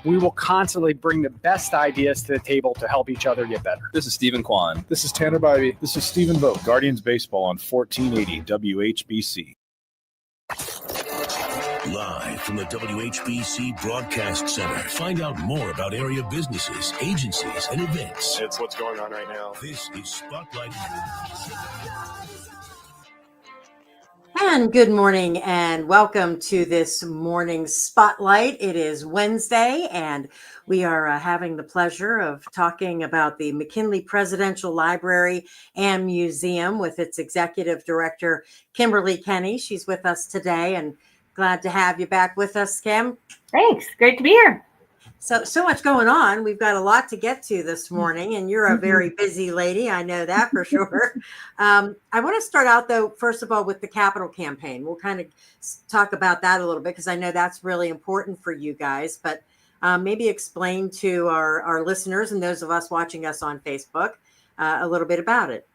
We will constantly bring the best ideas to the table to help each other get better. This is Stephen Kwan. This is Tanner Bybee. This is Stephen Vogt. Guardians Baseball on 1480 WHBC. Live from the WHBC Broadcast Center. Find out more about area businesses, agencies, and events. It's what's going on right now. This is Spotlight. And good morning and welcome to this morning's Spotlight. It is Wednesday and we are having the pleasure of talking about the McKinley Presidential Library and Museum with its executive director, Kimberly Kenny. She's with us today and glad to have you back with us, Kim. Thanks. Great to be here. So much going on. We've got a lot to get to this morning, and you're a very busy lady. I know that for sure. I want to start out, though, first of all, with the capital campaign. We'll kind of talk about that a little bit because I know that's really important for you guys. But maybe explain to our listeners and those of us watching us on Facebook a little bit about it.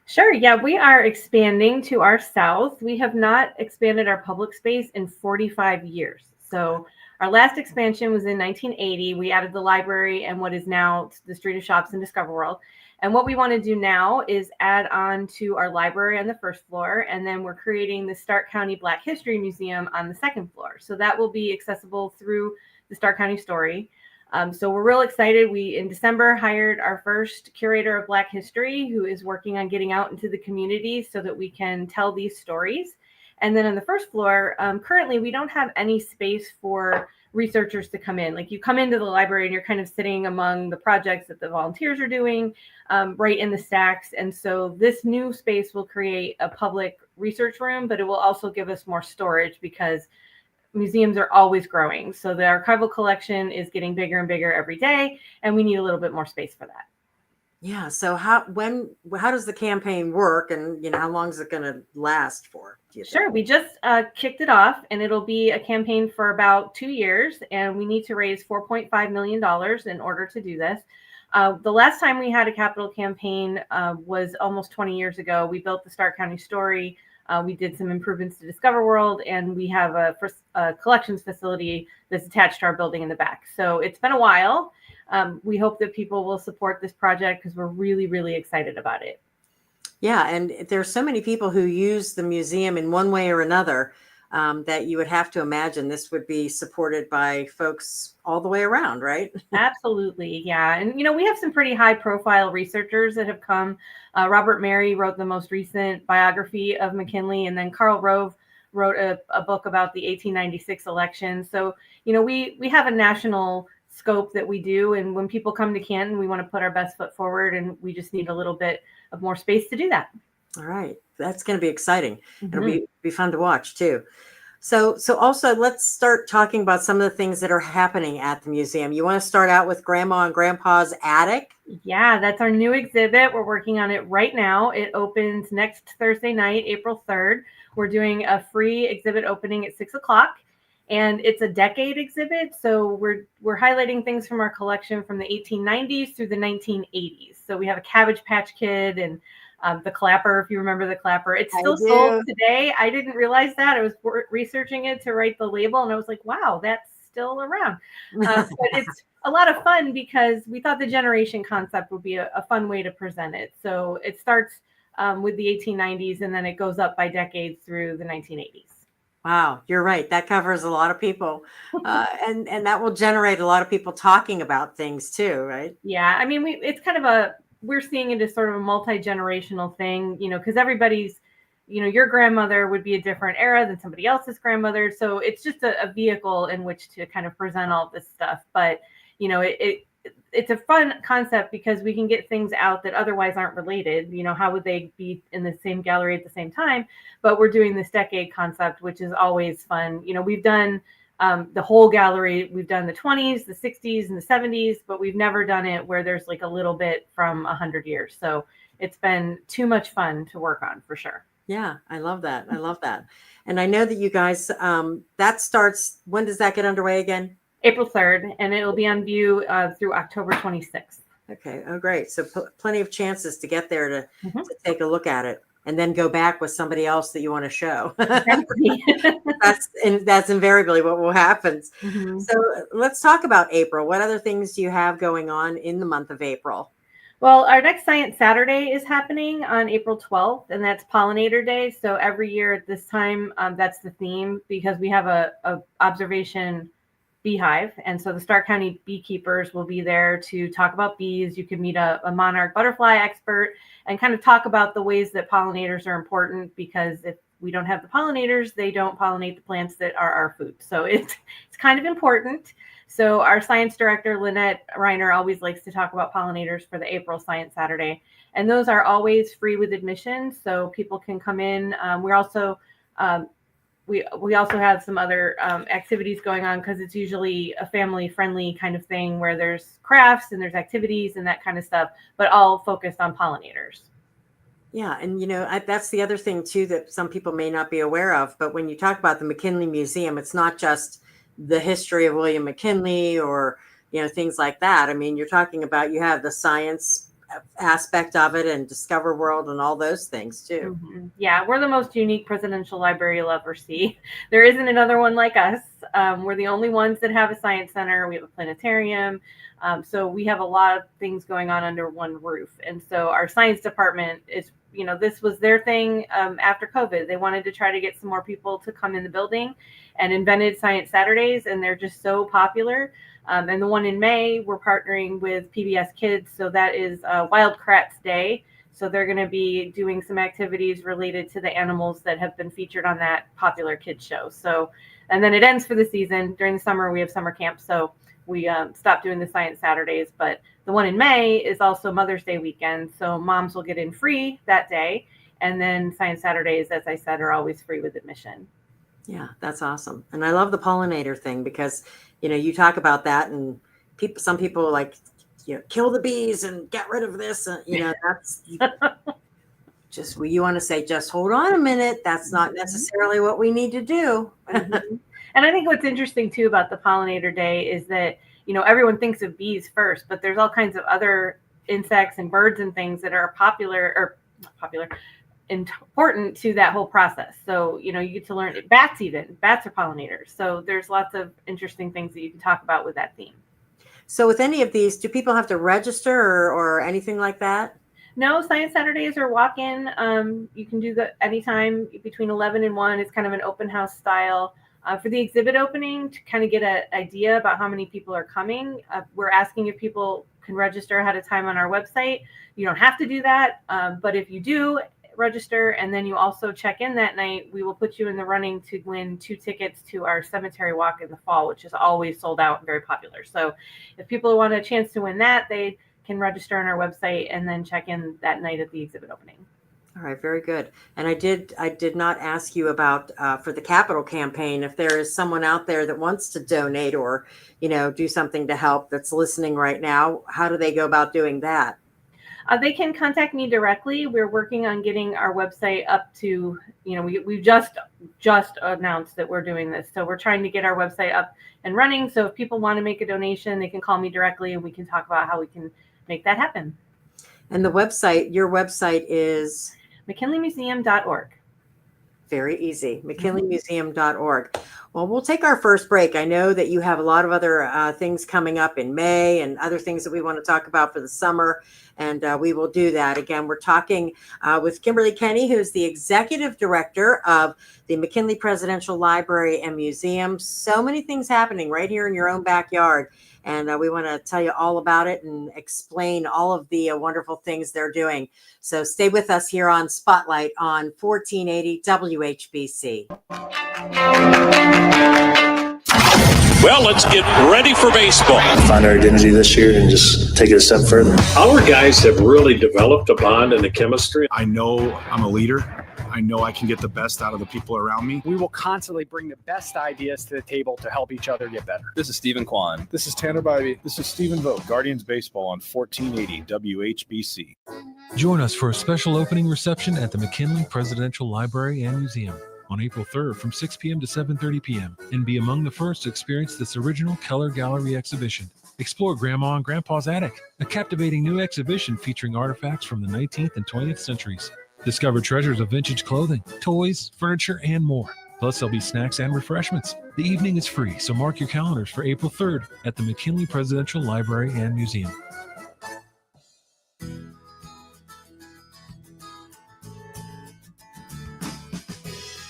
Sure. Yeah, we are expanding to our south. We have not expanded our public space in 45 years. So our last expansion was in 1980. We added the library and what is now the Street of Shops in Discover World. And what we want to do now is add on to our library on the first floor. And then we're creating the Stark County Black History Museum on the second floor. So that will be accessible through the Stark County Story. So we're real excited. We, in December, hired our first curator of Black history who is working on getting out into the community so that we can tell these stories. And then on the first floor, currently, we don't have any space for researchers to come in. Like you come into the library and you're kind of sitting among the projects that the volunteers are doing right in the stacks. And so this new space will create a public research room, but it will also give us more storage because museums are always growing. So the archival collection is getting bigger and bigger every day, and we need a little bit more space for that. Yeah. So how does the campaign work, and how long is it going to last for? Sure. We just kicked it off, and it'll be a campaign for about 2 years, and we need to raise $4.5 million in order to do this. The last time we had a capital campaign was almost 20 years ago. We built the Stark County Story. We did some improvements to Discover World, and we have a collections facility that's attached to our building in the back. So it's been a while. We hope that people will support this project because we're really, really excited about it. Yeah, and there's so many people who use the museum in one way or another that you would have to imagine this would be supported by folks all the way around, right? Absolutely, yeah. And, we have some pretty high-profile researchers that have come. Robert Mary wrote the most recent biography of McKinley, and then Carl Rove wrote a book about the 1896 election. So, we have a national scope that we do, and when people come to Canton, we want to put our best foot forward, and we just need a little bit of more space to do that. All right, that's going to be exciting. Mm-hmm. It'll be fun to watch too. So also let's start talking about some of the things that are happening at the museum. You want to start out with Grandma and Grandpa's attic? Yeah, that's our new exhibit. We're working on it right now. It opens next Thursday night, April 3rd. We're doing a free exhibit opening at 6:00. And it's a decade exhibit. So we're highlighting things from our collection from the 1890s through the 1980s. So we have a Cabbage Patch Kid and the clapper, if you remember the clapper. It's still sold today. I didn't realize that. I was researching it to write the label, and I was like, wow, that's still around. But it's a lot of fun because we thought the generation concept would be a fun way to present it. So it starts with the 1890s, and then it goes up by decades through the 1980s. Wow, you're right. That covers a lot of people. And that will generate a lot of people talking about things too, right? Yeah. I mean, it's kind of we're seeing it as sort of a multi-generational thing, because everybody's, your grandmother would be a different era than somebody else's grandmother. So it's just a vehicle in which to kind of present all this stuff. But, it's a fun concept because we can get things out that otherwise aren't related. How would they be in the same gallery at the same time? But we're doing this decade concept, which is always fun. We've done the whole gallery. We've done the 20s, the 60s, and the 70s, but we've never done it where there's like a little bit from 100 years. So it's been too much fun to work on for sure. Yeah, I love that. And I know that you guys, that starts, when does that get underway again? April 3rd, and it'll be on view through October 26th. Okay. Oh, great. So plenty of chances to get there to take a look at it. and then go back with somebody else that you want to show. Exactly. that's invariably what will happen. Mhm. So let's talk about April. What other things do you have going on in the month of April? Well, our next Science Saturday is happening on April 12th, and that's Pollinator Day. So every year at this time, that's the theme, because we have a observation beehive. And so the Stark County beekeepers will be there to talk about bees. You can meet a monarch butterfly expert and kind of talk about the ways that pollinators are important, because if we don't have the pollinators, they don't pollinate the plants that are our food. So it's kind of important. So our science director, Lynette Reiner, always likes to talk about pollinators for the April Science Saturday. And those are always free with admission, so people can come in. We're also we also have some other activities going on, because it's usually a family-friendly kind of thing where there's crafts and there's activities and that kind of stuff, but all focused on pollinators. Yeah, and that's the other thing too that some people may not be aware of. But when you talk about the McKinley Museum, it's not just the history of William McKinley or things like that. I mean, you're talking about, you have the science aspect of it and Discover World and all those things too. Mm-hmm. Yeah, we're the most unique presidential library you'll ever see. There isn't another one like us. We're the only ones that have a science center. We have a planetarium. So we have a lot of things going on under one roof. And so our science department is, this was their thing after COVID. They wanted to try to get some more people to come in the building, and invented Science Saturdays, and they're just so popular. And the one in May, we're partnering with PBS Kids. So that is Wild Kratts Day. So they're going to be doing some activities related to the animals that have been featured on that popular kids show. So, and then it ends for the season. During the summer, we have summer camp. So we stopped doing the Science Saturdays. But the one in May is also Mother's Day weekend. So moms will get in free that day. And then Science Saturdays, as I said, are always free with admission. Yeah, that's awesome. And I love the pollinator thing, because you talk about that, and some people like, kill the bees and get rid of this. That's just, you want to say, just hold on a minute. That's not necessarily what we need to do. Mm-hmm. And I think what's interesting too about the Pollinator Day is that, everyone thinks of bees first, but there's all kinds of other insects and birds and things that are important to that whole process. So, you get to learn bats are pollinators. So there's lots of interesting things that you can talk about with that theme. So with any of these, do people have to register or anything like that? No, Science Saturdays are walk-in. You can do that anytime between 11 and 1. It's kind of an open house style. For the exhibit opening, to kind of get an idea about how many people are coming, we're asking if people can register ahead of time on our website. You don't have to do that, but if you do register and then you also check in that night, we will put you in the running to win 2 tickets to our cemetery walk in the fall, which is always sold out and very popular. So if people want a chance to win that, they can register on our website and then check in that night at the exhibit opening. All right, very good. And I did not ask you about for the capital campaign, if there is someone out there that wants to donate or do something to help, that's listening right now, how do they go about doing that? They can contact me directly. We're working on getting our website up to, we've just announced that we're doing this. So we're trying to get our website up and running. So if people want to make a donation, they can call me directly and we can talk about how we can make that happen. And your website is? McKinleymuseum.org. Very easy. McKinleymuseum.org. Well, we'll take our first break. I know that you have a lot of other things coming up in May and other things that we want to talk about for the summer. And we will do that. Again, we're talking with Kimberly Kenny, who's the executive director of the McKinley Presidential Library and Museum. So many things happening right here in your own backyard. And we want to tell you all about it and explain all of the wonderful things they're doing. So stay with us here on Spotlight on 1480 WHBC. Well, let's get ready for baseball. Find our identity this year and just take it a step further. Our guys have really developed a bond and a chemistry. I know I'm a leader. I know I can get the best out of the people around me. We will constantly bring the best ideas to the table to help each other get better. This is Stephen Kwan. This is Tanner Bybee. This is Stephen Vogt, Guardians Baseball on 1480 WHBC. Join us for a special opening reception at the McKinley Presidential Library and Museum on April 3rd from 6 p.m. to 7:30 p.m. and be among the first to experience this original Keller Gallery exhibition. Explore Grandma and Grandpa's Attic, a captivating new exhibition featuring artifacts from the 19th and 20th centuries. Discover treasures of vintage clothing, toys, furniture, and more. Plus, there'll be snacks and refreshments. The evening is free, so mark your calendars for April 3rd at the McKinley Presidential Library and Museum.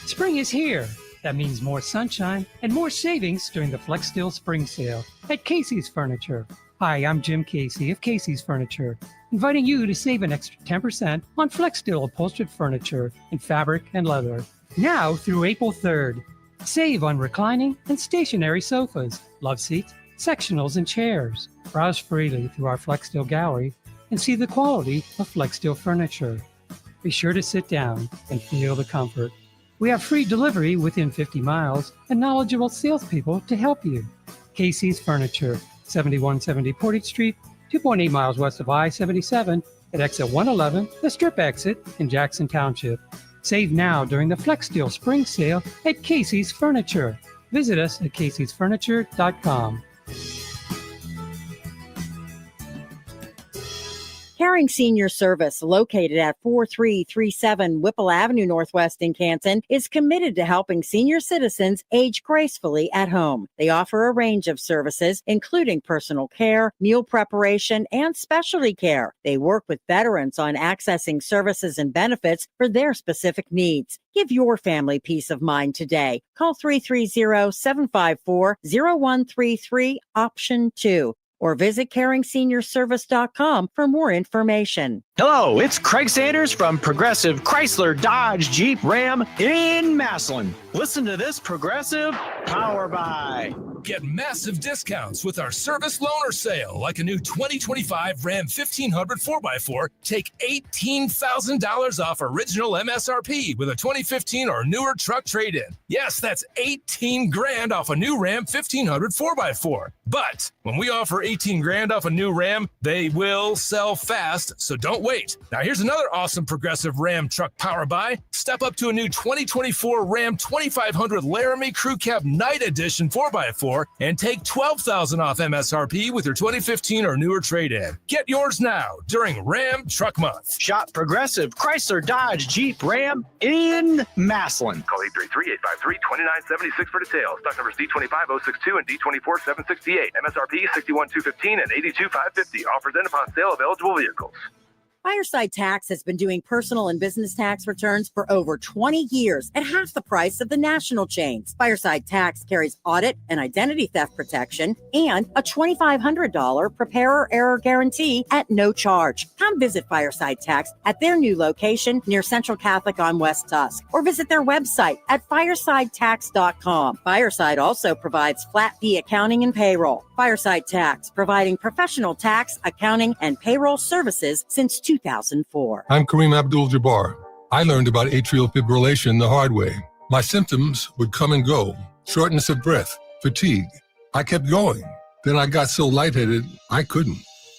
Spring is here. That means more sunshine and more savings during the Flex Steel Spring Sale at Casey's Furniture. Hi, I'm Jim Casey of Casey's Furniture, inviting you to save an extra 10% on Flex Steel upholstered furniture in fabric and leather. Now through April 3rd. Save on reclining and stationary sofas, love seats, sectionals, and chairs. Browse freely through our Flex Steel gallery and see the quality of Flex Steel furniture. Be sure to sit down and feel the comfort. We have free delivery within 50 miles and knowledgeable salespeople to help you. Casey's Furniture, 7170 Portage Street, 2.8 miles west of I-77 at exit 111, the Strip exit in Jackson Township. Save now during the Flex Steel Spring Sale at Casey's Furniture. Visit us at caseysfurniture.com. Caring Senior Service, located at 4337 Whipple Avenue Northwest in Canton, is committed to helping senior citizens age gracefully at home. They offer a range of services, including personal care, meal preparation, and specialty care. They work with veterans on accessing services and benefits for their specific needs. Give your family peace of mind today. Call 330-754-0133, option 2. Or visit CaringSeniorService.com for more information. Hello, it's Craig Sanders from Progressive Chrysler Dodge Jeep Ram in Massillon. Listen to this Progressive Power Buy. Get massive discounts with our service loaner sale, like a new 2025 Ram 1500 4x4. Take $18,000 off original MSRP with a 2015 or newer truck trade-in. Yes, that's $18,000 off a new Ram 1500 4x4. But when we offer $18,000 off a new Ram, they will sell fast, so don't wait. Now here's another awesome Progressive Ram truck power buy. Step up to a new 2024 Ram 2500 Laramie Crew Cab Night Edition 4x4 and take $12,000 off MSRP with your 2015 or newer trade-in. Get yours now during Ram Truck Month. Shop Progressive Chrysler Dodge Jeep Ram in Massillon. Call 833-853-2976 for details. Stock numbers D25062 and D24768. MSRP $61,215 and $82,550. Offers end upon sale of eligible vehicles. Fireside Tax has been doing personal and business tax returns for over 20 years at half the price of the national chains. Fireside Tax carries audit and identity theft protection and a $2,500 preparer error guarantee at no charge. Come visit Fireside Tax at their new location near Central Catholic on West Tusk, or visit their website at firesidetax.com. Fireside also provides flat fee accounting and payroll. Fireside Tax, providing professional tax, accounting, and payroll services since 2004. I'm Kareem Abdul-Jabbar. I learned about atrial fibrillation the hard way. My symptoms would come and go. Shortness of breath, fatigue. I kept going. Then I got so lightheaded, I couldn't.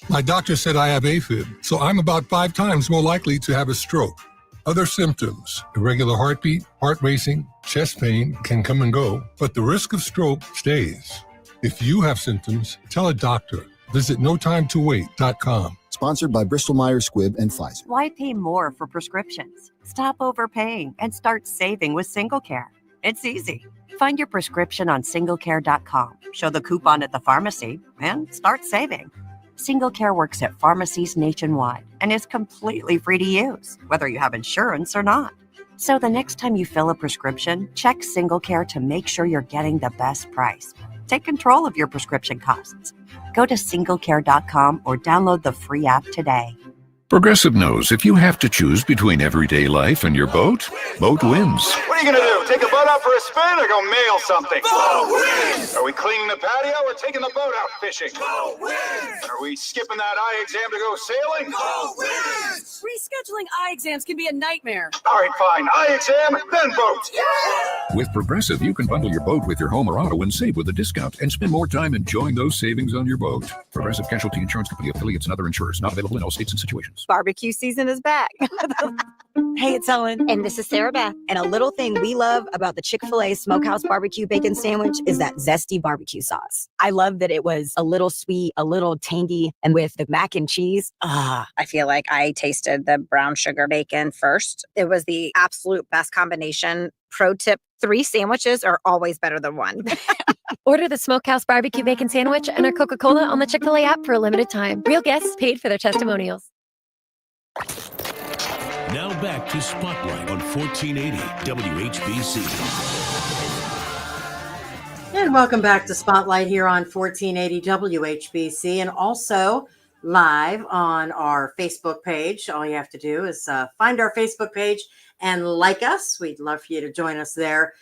My doctor said I have AFib, so I'm about 5 times more likely to have a stroke. Other symptoms, irregular heartbeat, heart racing, chest pain can come and go, but the risk of stroke stays. If you have symptoms, tell a doctor. Visit NoTimeToWait.com. Sponsored by Bristol-Myers Squibb and Pfizer. Why pay more for prescriptions? Stop overpaying and start saving with SingleCare. It's easy. Find your prescription on SingleCare.com. Show the coupon at the pharmacy and start saving. SingleCare works at pharmacies nationwide and is completely free to use, whether you have insurance or not. So the next time you fill a prescription, check SingleCare to make sure you're getting the best price. Take control of your prescription costs. Go to SingleCare.com or download the free app today. Progressive knows if you have to choose between everyday life and your boat, boat wins. What are you going to do? Take a boat out for a spin or go mail something? Boat wins! Are we cleaning the patio or taking the boat out fishing? Boat wins! Are we skipping that eye exam to go sailing? Boat wins! Rescheduling eye exams can be a nightmare. All right, fine. Eye exam, then boat. Yeah! With Progressive, you can bundle your boat with your home or auto and save with a discount and spend more time enjoying those savings on your boat. Progressive Casualty Insurance Company, affiliates, and other insurers. Not available in all states and situations. Barbecue season is back. Hey, it's Ellen. And this is Sarah Beth. And a little thing we love about the Chick-fil-A Smokehouse Barbecue Bacon Sandwich is that zesty barbecue sauce. I love that it was a little sweet, a little tangy, and with the mac and cheese. I feel like I tasted the brown sugar bacon first. It was the absolute best combination. Pro tip, 3 sandwiches are always better than 1. Order the Smokehouse Barbecue Bacon Sandwich and our Coca-Cola on the Chick-fil-A app for a limited time. Real guests paid for their testimonials. Now back to Spotlight on 1480 WHBC. And welcome back to Spotlight here on 1480 WHBC and also live on our Facebook page. All you have to do is find our Facebook page and like us. We'd love for you to join us there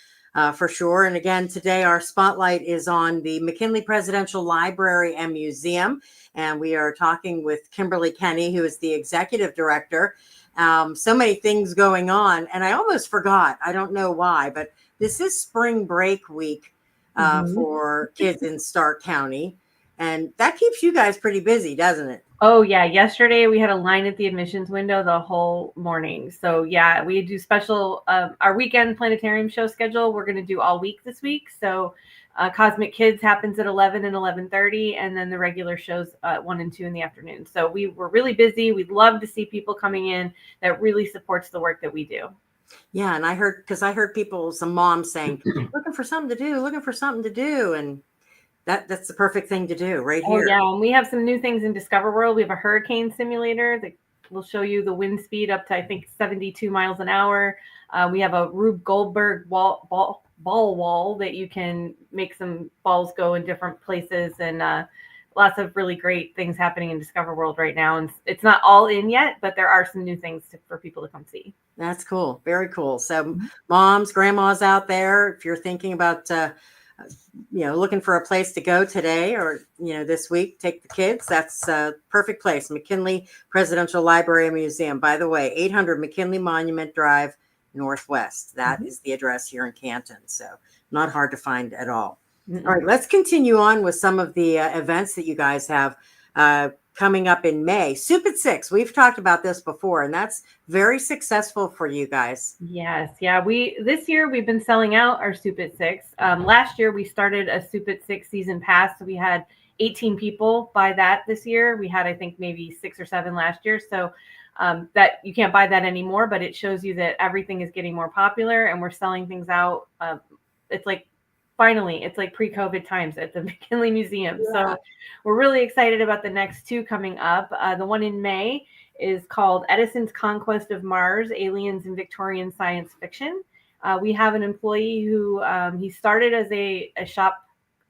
for sure. And again, today our Spotlight is on the McKinley Presidential Library and Museum. And we are talking with Kimberly Kenny, who is the executive director. So many things going on. And I almost forgot, I don't know why, but this is spring break week for kids in Stark County. And that keeps you guys pretty busy, doesn't it? Oh, yeah. Yesterday we had a line at the admissions window the whole morning. So, yeah, we do special, our weekend planetarium show schedule. We're going to do all week this week. So, Cosmic Kids happens at 11 and 11:30, and then the regular shows 1 and 2 in the afternoon. So we were really busy. We'd love to see people coming in that really supports the work that we do. Yeah, and I heard people, some moms saying, looking for something to do. And that's the perfect thing to do right here. Oh, yeah, and we have some new things in Discover World. We have a hurricane simulator that will show you the wind speed up to, I think, 72 miles an hour. We have a Rube Goldberg ball wall that you can make some balls go in different places, and lots of really great things happening in Discover World right now. And it's not all in yet, but there are some new things for people to come see. That's cool. Very cool. So moms, grandmas out there, if you're thinking about, looking for a place to go today or, this week, take the kids. That's a perfect place. McKinley Presidential Library and Museum. By the way, 800 McKinley Monument Drive, Northwest. That is the address here in Canton. So not hard to find at all. All right, let's continue on with some of the events that you guys have coming up in May. Soup at 6. We've talked about this before, and that's very successful for you guys. Yes. Yeah. This year we've been selling out our Soup at 6. Last year we started a Soup at 6 season pass. So we had 18 people buy that this year. We had, I think, maybe 6 or 7 last year. So that you can't buy that anymore, but it shows you that everything is getting more popular and we're selling things out. It's like pre-COVID times at the McKinley Museum. Yeah. So we're really excited about the next 2 coming up. The one in May is called Edison's Conquest of Mars, Aliens in Victorian Science Fiction. We have an employee who he started as a shop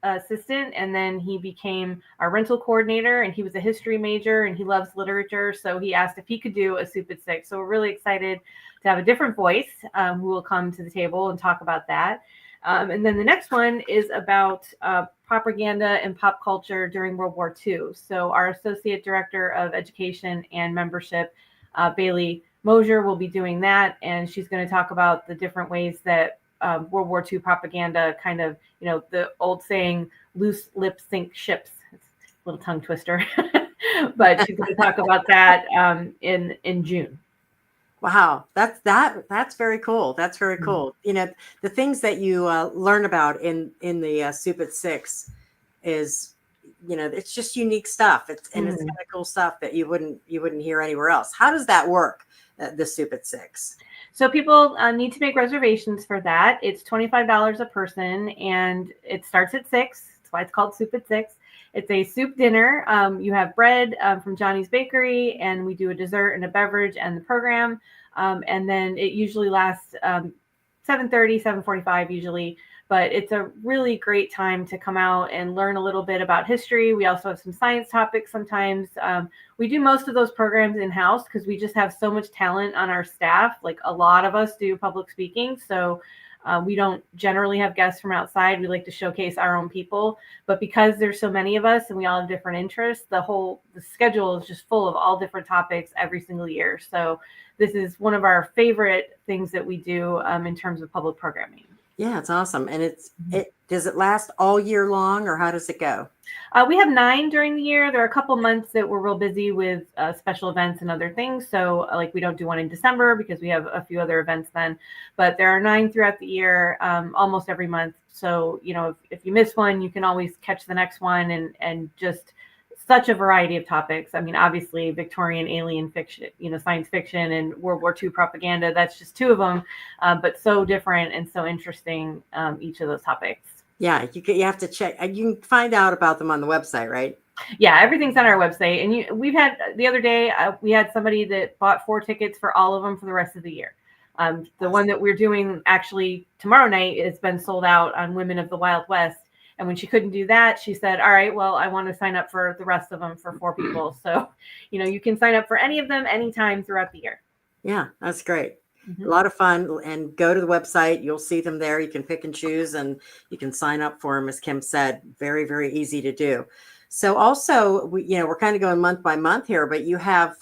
assistant, and then he became our rental coordinator, and he was a history major and he loves literature. So he asked if he could do a Soup at 6. So we're really excited to have a different voice who will come to the table and talk about that. And then the next one is about propaganda and pop culture during World War II. So our Associate Director of Education and Membership, Bailey Mosier, will be doing that. And she's going to talk about the different ways that World War II propaganda kind of, the old saying, loose lips sink ships. It's a little tongue twister. But she's going to talk about that in June. Wow, that's very cool. That's very cool. The things that you learn about in the Soup at 6 is, it's just unique stuff. It's kind of cool stuff that you wouldn't hear anywhere else. How does that work? The Soup at 6. So people need to make reservations for that. It's $25 a person, and it starts at 6. That's why it's called Soup at 6. It's a soup dinner. You have bread from Johnny's Bakery, and we do a dessert and a beverage and the program. And then it usually lasts 7:30, 7:45 usually. But it's a really great time to come out and learn a little bit about history. We also have some science topics sometimes. We do most of those programs in-house because we just have so much talent on our staff. Like a lot of us do public speaking. So we don't generally have guests from outside. We like to showcase our own people. But because there's so many of us and we all have different interests, the schedule is just full of all different topics every single year. So this is one of our favorite things that we do in terms of public programming. Yeah, it's awesome. And does it last all year long, or how does it go? We have 9 during the year. There are a couple months that we're real busy with special events and other things. So like we don't do one in December because we have a few other events then, but there are 9 throughout the year, almost every month. So, if you miss one, you can always catch the next one, and just such a variety of topics. I mean, obviously Victorian alien fiction, science fiction, and World War II propaganda. That's just 2 of them, but so different and so interesting, each of those topics. Yeah, you have to check. You can find out about them on the website, right? Yeah, everything's on our website. And we've had the other day, we had somebody that bought 4 tickets for all of them for the rest of the year. The one that we're doing actually tomorrow night has been sold out on Women of the Wild West. And when she couldn't do that, she said, all right, well, I want to sign up for the rest of them for 4 people. So, you can sign up for any of them anytime throughout the year. Yeah, that's great. A lot of fun. And go to the website. You'll see them there. You can pick and choose, and you can sign up for them. As Kim said, very, very easy to do. So also, we're kind of going month by month here, but you have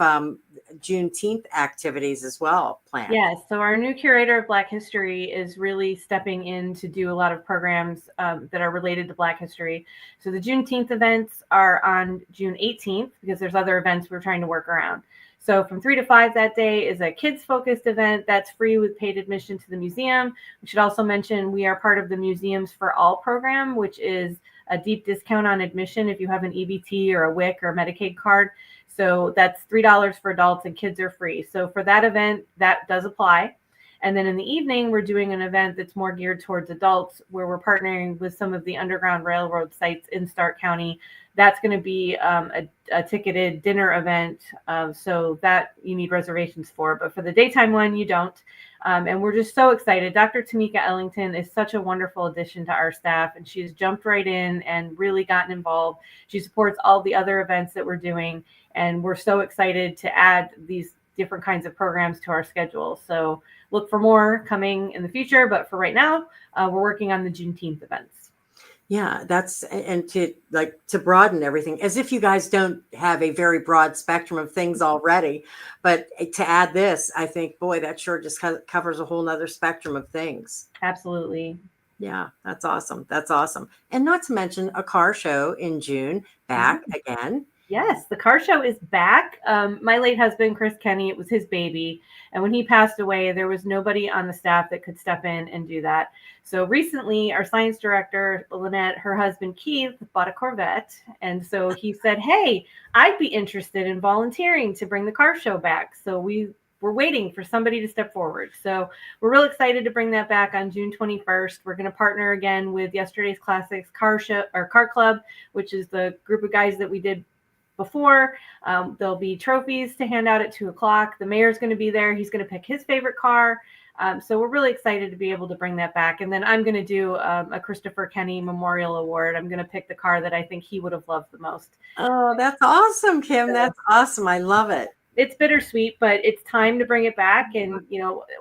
Juneteenth activities as well planned. Yes. So our new curator of Black History is really stepping in to do a lot of programs that are related to Black history. So the Juneteenth events are on June 18th because there's other events we're trying to work around. So from 3 to 5 that day is a kids-focused event that's free with paid admission to the museum. We should also mention we are part of the Museums for All program, which is a deep discount on admission if you have an EBT or a WIC or a Medicaid card. So that's $3 for adults, and kids are free. So for that event, that does apply. And then in the evening, we're doing an event that's more geared towards adults, where we're partnering with some of the Underground Railroad sites in Stark County. That's going to be a ticketed dinner event. So that you need reservations for. But for the daytime one, you don't. And we're just so excited. Dr. Tamika Ellington is such a wonderful addition to our staff, and she's jumped right in and really gotten involved. She supports all the other events that we're doing, and we're so excited to add these different kinds of programs to our schedule. So look for more coming in the future, but for right now, we're working on the Juneteenth events. Yeah, and to broaden everything, as if you guys don't have a very broad spectrum of things already, but to add this, I think, boy, that sure just covers a whole nother spectrum of things. Absolutely. Yeah, that's awesome. That's awesome. And not to mention a car show in June back again. Yes, the car show is back. My late husband, Chris Kenny, it was his baby. And when he passed away, there was nobody on the staff that could step in and do that. So recently, our science director, Lynette, her husband, Keith, bought a Corvette. And so he said, hey, I'd be interested in volunteering to bring the car show back. So we're waiting for somebody to step forward. So we're real excited to bring that back on June 21st. We're going to partner again with Yesterday's Classics Car Club, which is the group of guys that we did before. There'll be trophies to hand out at 2:00. The mayor's going to be there. He's going to pick his favorite car. So we're really excited to be able to bring that back. And then I'm going to do a Christopher Kenny Memorial Award. I'm going to pick the car that I think he would have loved the most. Oh, that's awesome, Kim. That's awesome. I love it. It's bittersweet, but it's time to bring it back. And,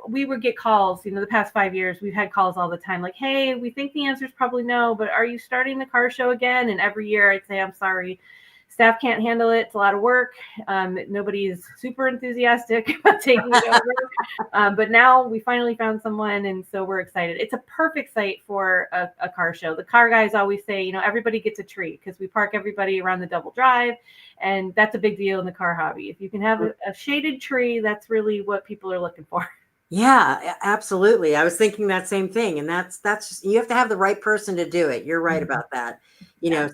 we would get calls, the past 5 years, we've had calls all the time like, hey, we think the answer is probably no, but are you starting the car show again? And every year I'd say, I'm sorry, staff can't handle it. It's a lot of work. Nobody's super enthusiastic about taking it over. But now we finally found someone, and so we're excited. It's a perfect site for a car show. The car guys always say, everybody gets a treat because we park everybody around the double drive, and that's a big deal in the car hobby. If you can have a shaded tree, that's really what people are looking for. Yeah, absolutely. I was thinking that same thing. And that's just, you have to have the right person to do it. You're right about that.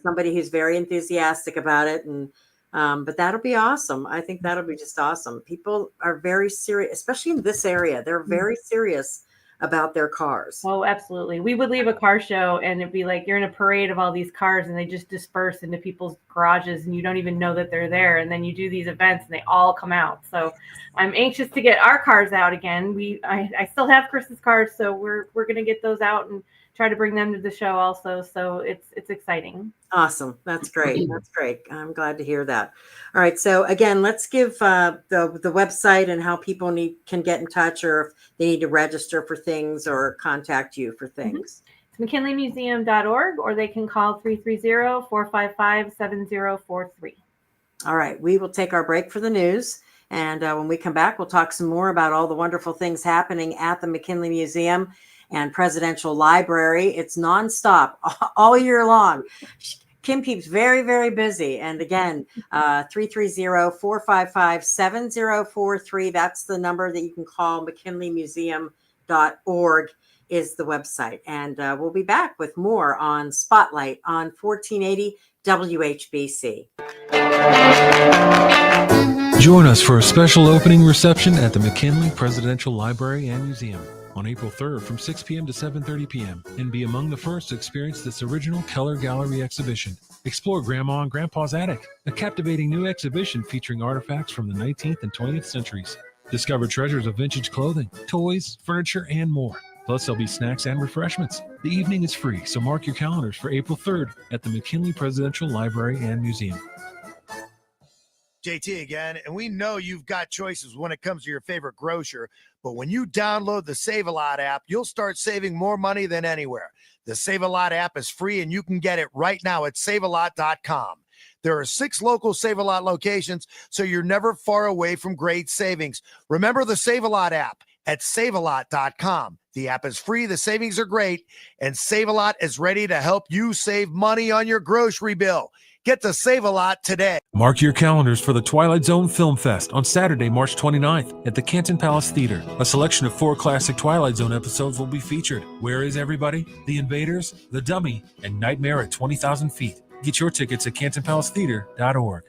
Somebody who's very enthusiastic about it. And, but that'll be awesome. I think that'll be just awesome. People are very serious, especially in this area. They're very serious about their cars. Oh, absolutely. We would leave a car show and it'd be like you're in a parade of all these cars and they just disperse into people's garages and you don't even know that they're there. And then you do these events and they all come out. So I'm anxious to get our cars out again. I still have Chris's cars, so we're going to get those out and try to bring them to the show also. So it's exciting. Awesome. That's great. That's great. I'm glad to hear that. All right. So again, let's give the website and how people can get in touch, or if they need to register for things or contact you for things. It's McKinleymuseum.org, or they can call 330-455-7043. All right. We will take our break for the news. And when we come back, we'll talk some more about all the wonderful things happening at the McKinley Museum. and Presidential Library. It's nonstop all year long. Kim keeps very, very busy. And again, 330-455-7043. That's the number that you can call. McKinleymuseum.org is the website. And we'll be back with more on Spotlight on 1480 WHBC. Join us for a special opening reception at the McKinley Presidential Library and Museum on April 3rd from 6 p.m. to 7:30 p.m. and be among the first to experience this original Keller Gallery exhibition. Explore Grandma and Grandpa's Attic, a captivating new exhibition featuring artifacts from the 19th and 20th centuries. Discover treasures of vintage clothing, toys, furniture, and more. Plus, there'll be snacks and refreshments. The evening is free, so mark your calendars for April 3rd at the McKinley Presidential Library and Museum. JT again, and we know you've got choices when it comes to your favorite grocer, but when you download the Save-A-Lot app, you'll start saving more money than anywhere. The Save-A-Lot app is free, and you can get it right now at savealot.com. There are 6 local Save-A-Lot locations, so you're never far away from great savings. Remember the Save-A-Lot app at savealot.com. The app is free, the savings are great, and Save-A-Lot is ready to help you save money on your grocery bill. Get to Save-A-Lot today. Mark your calendars for the Twilight Zone Film Fest on Saturday, March 29th at the Canton Palace Theater. A selection of 4 classic Twilight Zone episodes will be featured. Where is Everybody?, The Invaders, The Dummy, and Nightmare at 20,000 Feet. Get your tickets at cantonpalacetheater.org.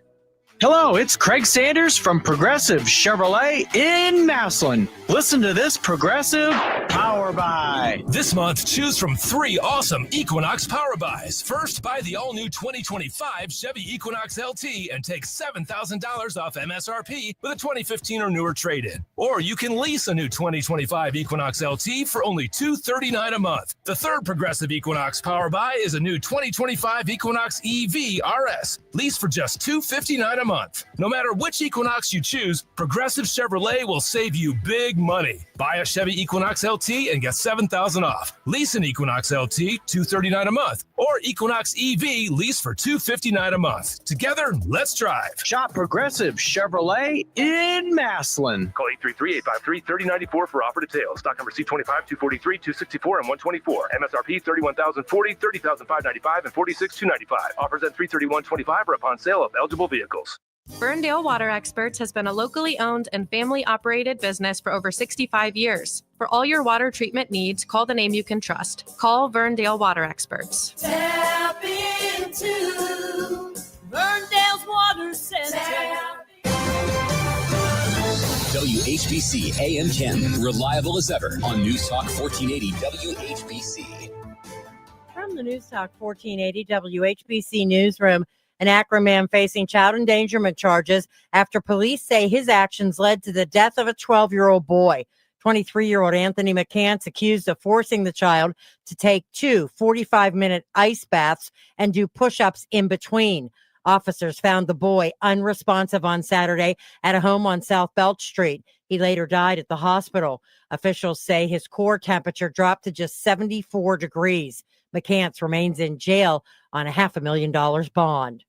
Hello, it's Craig Sanders from Progressive Chevrolet in Massillon. Listen to this Progressive Power Buy. This month, choose from 3 awesome Equinox Power Buys. First, buy the all-new 2025 Chevy Equinox LT and take $7,000 off MSRP with a 2015 or newer trade-in. Or you can lease a new 2025 Equinox LT for only $239 a month. The third Progressive Equinox Power Buy is a new 2025 Equinox EV RS. Lease for just $259 a month. No matter which Equinox you choose, Progressive Chevrolet will save you big money. Buy a Chevy Equinox LT and get $7,000 off. Lease an Equinox LT, $239 a month. Or Equinox EV, lease for $259 a month. Together, let's drive. Shop Progressive Chevrolet in Massillon. Call 833-853-3094 for offer details. Stock number C25, 243, 264, and 124. MSRP 31,040, 30,595, and 46,295. Offers at 331.25 or upon sale of eligible vehicles. Ferndale Water Experts has been a locally owned and family-operated business for over 65 years. For all your water treatment needs, call the name you can trust. Call Ferndale Water Experts. Tap into Ferndale's Water Center. WHBC AM 10, reliable as ever on News Talk 1480 WHBC. From the News Talk 1480 WHBC newsroom, an Akron man facing child endangerment charges after police say his actions led to the death of a 12-year-old boy. 23-year-old Anthony McCants accused of forcing the child to take 2 45-minute ice baths and do push-ups in between. Officers found the boy unresponsive on Saturday at a home on South Belt Street. He later died at the hospital. Officials say his core temperature dropped to just 74 degrees. McCants remains in jail on a $500,000 bond.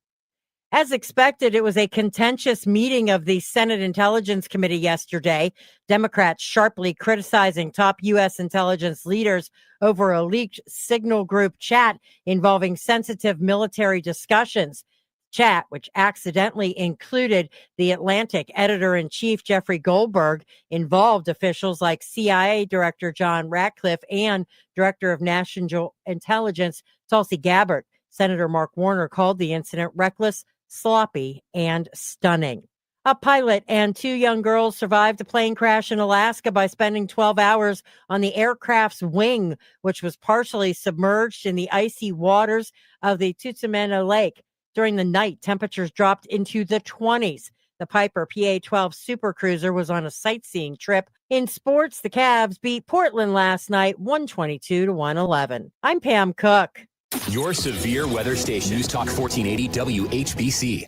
As expected, it was a contentious meeting of the Senate Intelligence Committee yesterday. Democrats sharply criticizing top U.S. intelligence leaders over a leaked Signal Group chat involving sensitive military discussions. Chat, which accidentally included the Atlantic editor-in-chief Jeffrey Goldberg, involved officials like CIA Director John Ratcliffe and Director of National Intelligence Tulsi Gabbard. Senator Mark Warner called the incident reckless, sloppy, and stunning. A pilot and 2 young girls survived a plane crash in Alaska by spending 12 hours on the aircraft's wing, which was partially submerged in the icy waters of the Tsuut'ina Lake. During the night, temperatures dropped into the 20s. The Piper PA-12 Super Cruiser was on a sightseeing trip. In sports, the Cavs beat Portland last night, 122-111. I'm Pam Cook. Your severe weather station, News Talk 1480 WHBC.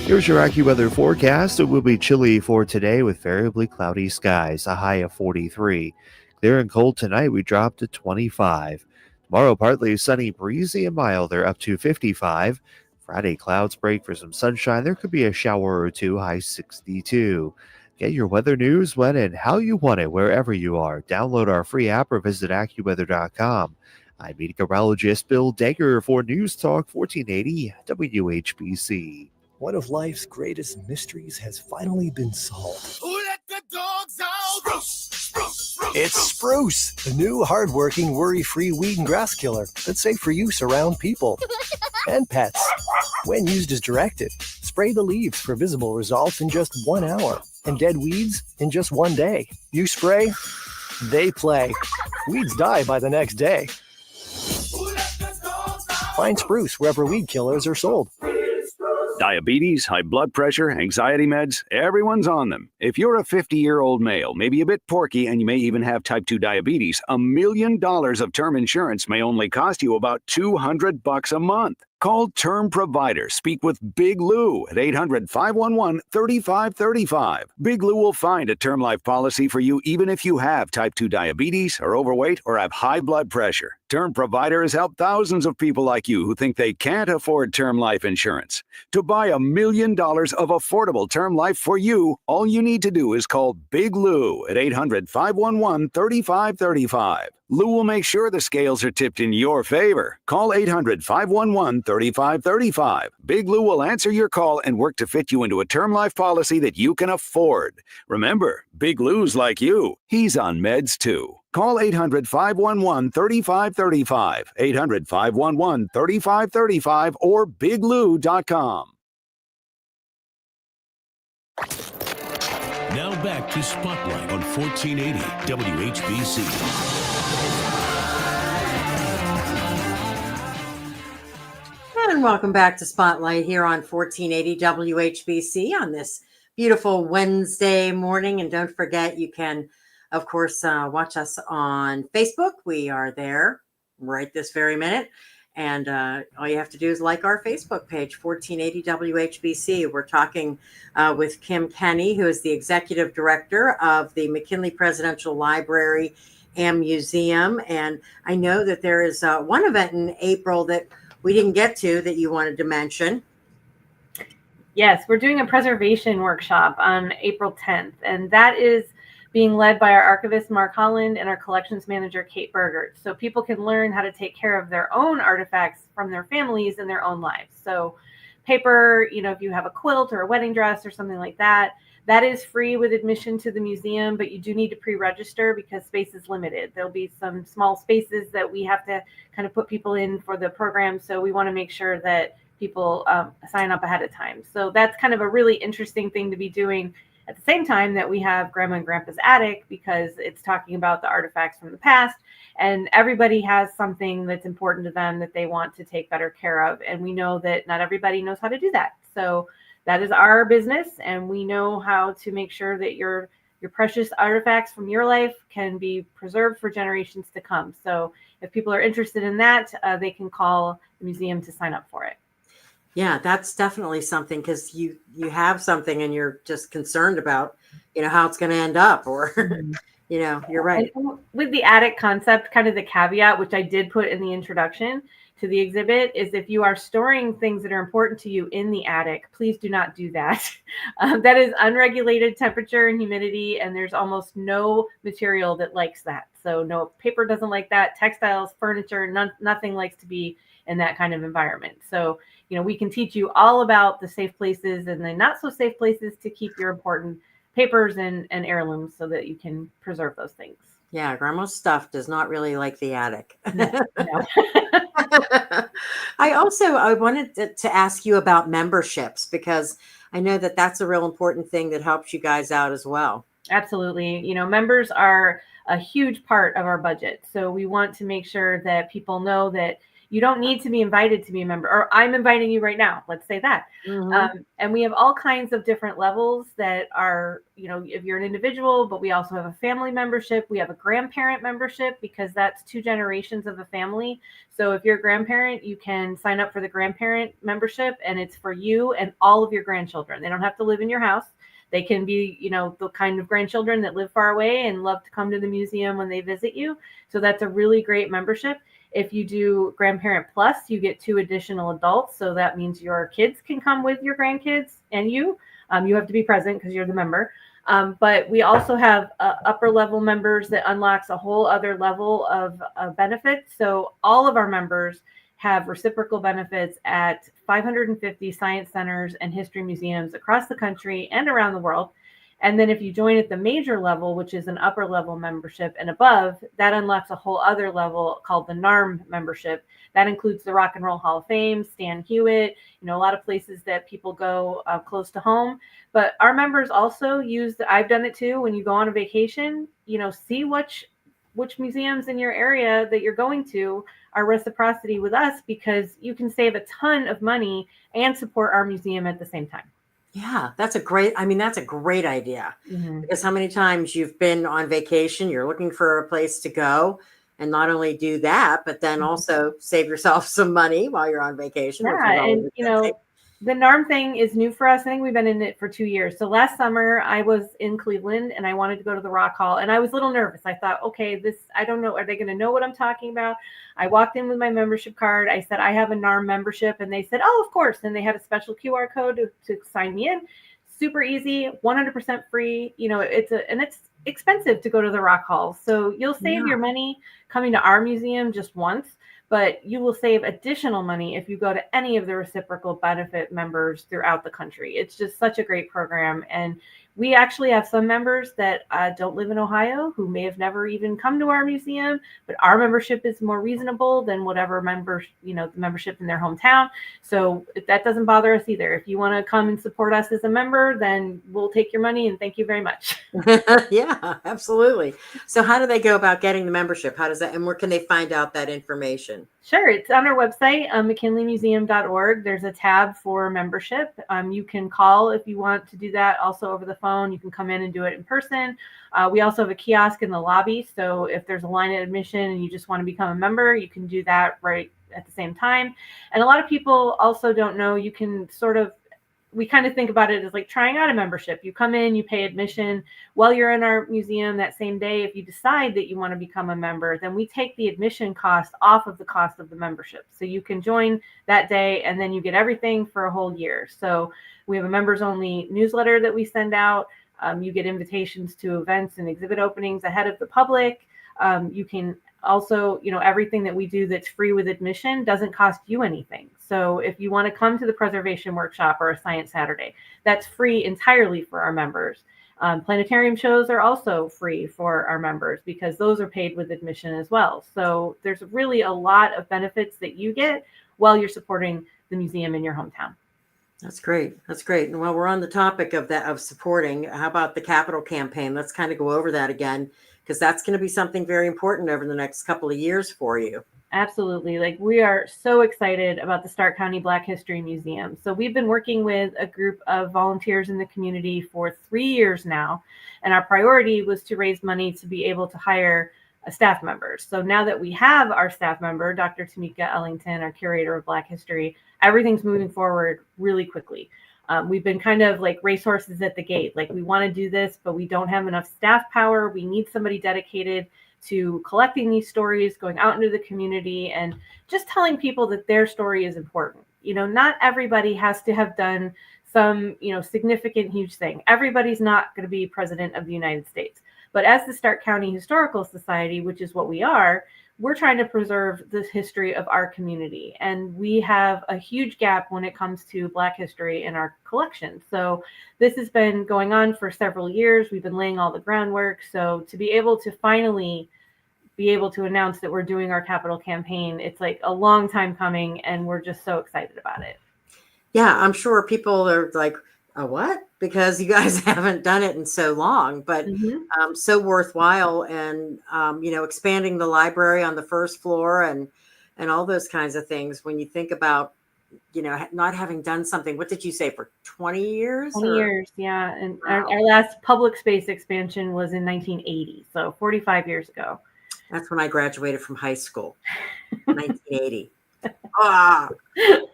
Here's your AccuWeather forecast. It will be chilly for today with variably cloudy skies, a high of 43. Clear and cold tonight, we drop to 25. Tomorrow, partly sunny, breezy, and milder, up to 55. Friday, clouds break for some sunshine. There could be a shower or two, high 62. Get your weather news when and how you want it wherever you are. Download our free app or visit AccuWeather.com. I'm meteorologist Bill Degger for News Talk 1480 WHBC. One of life's greatest mysteries has finally been solved. Who let the dogs out? Spruce. It's Spruce, the new hard-working, worry-free weed and grass killer that's safe for use around people and pets. When used as directed, spray the leaves for visible results in just 1 hour and dead weeds in just 1 day. You spray, they play. Weeds die by the next day. Find Spruce wherever weed killers are sold. Diabetes, high blood pressure, anxiety meds, everyone's on them. If you're a 50-year-old male, maybe a bit porky, and you may even have type 2 diabetes, $1 million of term insurance may only cost you about $200 a month. Call Term Provider. Speak with Big Lou at 800-511-3535. Big Lou will find a term life policy for you even if you have type 2 diabetes, are overweight, or have high blood pressure. Term Provider has helped thousands of people like you who think they can't afford term life insurance. To buy $1 million of affordable term life for you, all you need to do is call Big Lou at 800-511-3535. Lou will make sure the scales are tipped in your favor. Call 800-511-3535. Big Lou will answer your call and work to fit you into a term life policy that you can afford. Remember, Big Lou's like you. He's on meds too. Call 800-511-3535, 800-511-3535, or biglou.com. Now back to Spotlight on 1480 WHBC. And welcome back to Spotlight here on 1480 WHBC on this beautiful Wednesday morning. And don't forget, you can, of course, watch us on Facebook. We are there right this very minute. And all you have to do is like our Facebook page, 1480 WHBC. We're talking with Kim Kenny, who is the executive director of the McKinley Presidential Library and Museum. And I know that there is one event in April that we didn't get to that you wanted to mention. Yes, we're doing a preservation workshop on April 10th, and that is being led by our archivist, Mark Holland, and our collections manager, Kate Bergert. So people can learn how to take care of their own artifacts from their families and their own lives. So paper, if you have a quilt or a wedding dress or something like that, that is free with admission to the museum, but you do need to pre-register because space is limited. There'll be some small spaces that we have to kind of put people in for the program. So we want to make sure that people sign up ahead of time. So that's kind of a really interesting thing to be doing at the same time that we have Grandma and Grandpa's Attic, because it's talking about the artifacts from the past, and everybody has something that's important to them that they want to take better care of. And we know that not everybody knows how to do that. So that is our business, and we know how to make sure that your precious artifacts from your life can be preserved for generations to come. So if people are interested in that, they can call the museum to sign up for it. Yeah, that's definitely something, because you have something and you're just concerned about, how it's going to end up, or, you're right. And with the attic concept, kind of the caveat, which I did put in the introduction to the exhibit, is if you are storing things that are important to you in the attic, please do not do that. That is unregulated temperature and humidity, and there's almost no material that likes that. So no, paper doesn't like that, textiles, furniture, nothing likes to be in that kind of environment. So, we can teach you all about the safe places and the not so safe places to keep your important papers and heirlooms so that you can preserve those things. Yeah, grandma's stuff does not really like the attic. No. I wanted to ask you about memberships, because I know that that's a real important thing that helps you guys out as well. Absolutely. Members are a huge part of our budget. So we want to make sure that people know that you don't need to be invited to be a member, or I'm inviting you right now. Let's say that. Mm-hmm. And we have all kinds of different levels that are, if you're an individual, but we also have a family membership. We have a grandparent membership, because that's 2 generations of a family. So if you're a grandparent, you can sign up for the grandparent membership, and it's for you and all of your grandchildren. They don't have to live in your house. They can be, the kind of grandchildren that live far away and love to come to the museum when they visit you. So that's a really great membership. If you do Grandparent Plus, you get 2 additional adults. So that means your kids can come with your grandkids and you. You have to be present because you're the member. But we also have upper level members that unlocks a whole other level of benefits. So all of our members have reciprocal benefits at 550 science centers and history museums across the country and around the world. And then if you join at the major level, which is an upper level membership and above, that unlocks a whole other level called the NARM membership. That includes the Rock and Roll Hall of Fame, Stan Hewitt, a lot of places that people go close to home. But our members also use, I've done it too, when you go on a vacation, see which museums in your area that you're going to are reciprocity with us, because you can save a ton of money and support our museum at the same time. Yeah, that's a great idea. Because how many times you've been on vacation, you're looking for a place to go, and not only do that, but then also save yourself some money while you're on vacation. Yeah, and the NARM thing is new for us. I think we've been in it for 2 years. So last summer I was in Cleveland and I wanted to go to the Rock Hall, and I was a little nervous. I thought, okay, I don't know. Are they going to know what I'm talking about? I walked in with my membership card. I said, I have a NARM membership. And they said, oh, of course. And they had a special QR code to sign me in. Super easy, 100% free. It's expensive to go to the Rock Hall. So you'll save your money coming to our museum just once, but you will save additional money if you go to any of the reciprocal benefit members throughout the country. It's just such a great program. And we actually have some members that don't live in Ohio who may have never even come to our museum, but our membership is more reasonable than whatever members, the membership in their hometown. So that doesn't bother us either. If you want to come and support us as a member, then we'll take your money and thank you very much. Yeah, absolutely. So how do they go about getting the membership? How does that, and where can they find out that information? Sure. It's on our website, McKinleymuseum.org. There's a tab for membership. You can call if you want to do that also over the phone. You can come in and do it in person. We also have a kiosk in the lobby. So if there's a line at admission and you just want to become a member, you can do that right at the same time. And a lot of people also don't know, you can we kind of think about it as like trying out a membership. You come in, you pay admission while you're in our museum that same day. If you decide that you want to become a member, then we take the admission cost off of the cost of the membership. So you can join that day and then you get everything for a whole year. So we have a members only newsletter that we send out. You get invitations to events and exhibit openings ahead of the public. You can also, everything that we do that's free with admission doesn't cost you anything. So if you want to come to the preservation workshop or a science Saturday, that's free entirely for our members. Planetarium shows are also free for our members because those are paid with admission as well. So there's really a lot of benefits that you get while you're supporting the museum in your hometown. That's great. That's great. And while we're on the topic of supporting, how about the capital campaign? Let's kind of go over that again, because that's going to be something very important over the next couple of years for you. Absolutely. We are so excited about the Stark County Black History Museum. So we've been working with a group of volunteers in the community for 3 years now. And our priority was to raise money to be able to hire a staff member. So now that we have our staff member, Dr. Tamika Ellington, our curator of Black History, everything's moving forward really quickly. We've been kind of like racehorses at the gate. We want to do this, but we don't have enough staff power. We need somebody dedicated to collecting these stories, going out into the community, and just telling people that their story is important. Not everybody has to have done some, significant, huge thing. Everybody's not going to be president of the United States. But as the Stark County Historical Society, which is what we are, we're trying to preserve the history of our community. And we have a huge gap when it comes to Black history in our collection. So this has been going on for several years. We've been laying all the groundwork. So to be able to finally be able to announce that we're doing our capital campaign, it's like a long time coming, and we're just so excited about it. Yeah, I'm sure people are like, a what? Because you guys haven't done it in so long, but so worthwhile. And, expanding the library on the first floor and all those kinds of things. When you think about, not having done something, what did you say, for 20 years? 20 years, yeah. And our last public space expansion was in 1980, so 45 years ago. That's when I graduated from high school, 1980.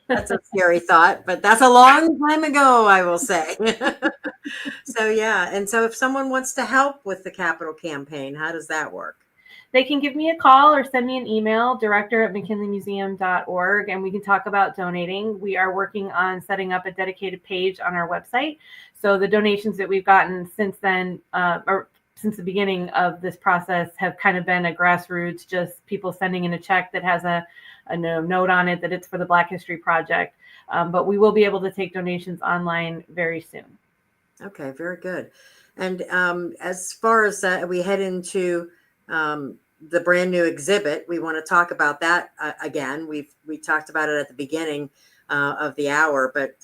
That's a scary thought, but that's a long time ago, I will say. So, yeah. And so if someone wants to help with the capital campaign, how does that work? they can give me a call or send me an email, director@mckinleymuseum.org, and we can talk about donating. We are working on setting up a dedicated page on our website. So the donations that we've gotten since then, or since the beginning of this process, have kind of been a grassroots, just people sending in a check that has a note on it that it's for the Black History Project. But we will be able to take donations online very soon. Okay, very good. And as far as we head into the brand new exhibit, we want to talk about that again. We talked about it at the beginning of the hour, but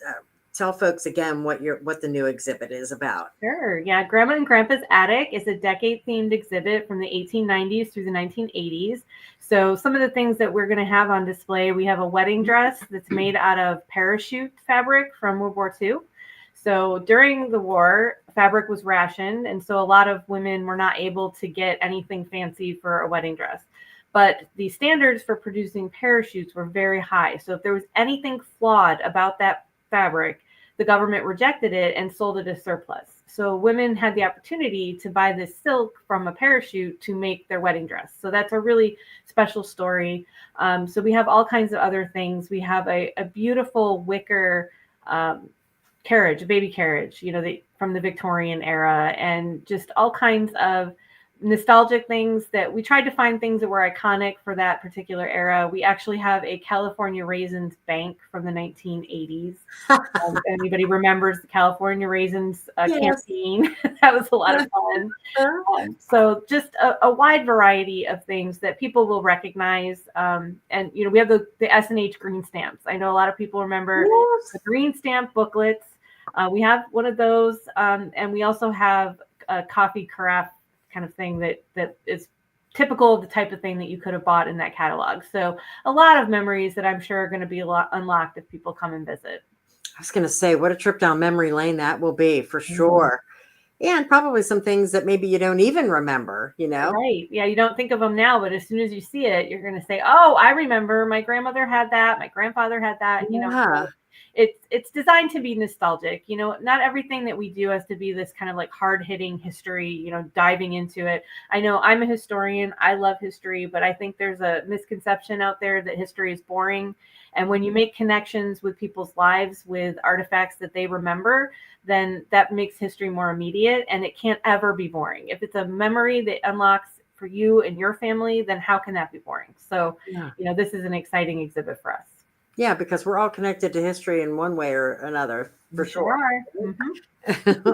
tell folks again what the new exhibit is about. Sure. Yeah. Grandma and Grandpa's Attic is a decade-themed exhibit from the 1890s through the 1980s. So some of the things that we're going to have on display, we have a wedding dress that's made out of parachute fabric from World War II. So during the war, fabric was rationed, and so a lot of women were not able to get anything fancy for a wedding dress. But the standards for producing parachutes were very high. So if there was anything flawed about that fabric, the government rejected it and sold it as surplus. So women had the opportunity to buy this silk from a parachute to make their wedding dress. So that's a really special story. So we have all kinds of other things. We have a beautiful wicker carriage, a baby carriage, from the Victorian era, and just all kinds of nostalgic things that we tried to find things that were iconic for that particular era. We actually have a California Raisins bank from the 1980s. Anybody remembers the California Raisins campaign? That was a lot of fun. So just a wide variety of things that people will recognize. And we have the S&H green stamps. I know a lot of people remember the green stamp booklets. We have one of those, and we also have a coffee carafe kind of thing that is typical of the type of thing that you could have bought in that catalog. So a lot of memories that I'm sure are going to be unlocked if people come and visit. I was going to say, what a trip down memory lane that will be, for sure. Yeah, and probably some things that maybe you don't even remember, Right. Yeah, you don't think of them now, but as soon as you see it, you're going to say, oh, I remember my grandmother had that, my grandfather had that, Yeah. It's designed to be nostalgic. Not everything that we do has to be this kind of like hard-hitting history, diving into it. I know I'm a historian. I love history, but I think there's a misconception out there that history is boring. And when you make connections with people's lives with artifacts that they remember, then that makes history more immediate, and it can't ever be boring. If it's a memory that unlocks for you and your family, then how can that be boring? So, this is an exciting exhibit for us. Yeah, because we're all connected to history in one way or another, for sure. Mm-hmm.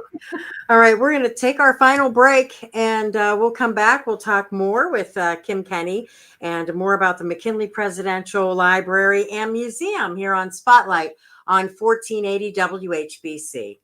All right, we're going to take our final break, and we'll come back. We'll talk more with Kim Kenny and more about the McKinley Presidential Library and Museum here on Spotlight on 1480 WHBC.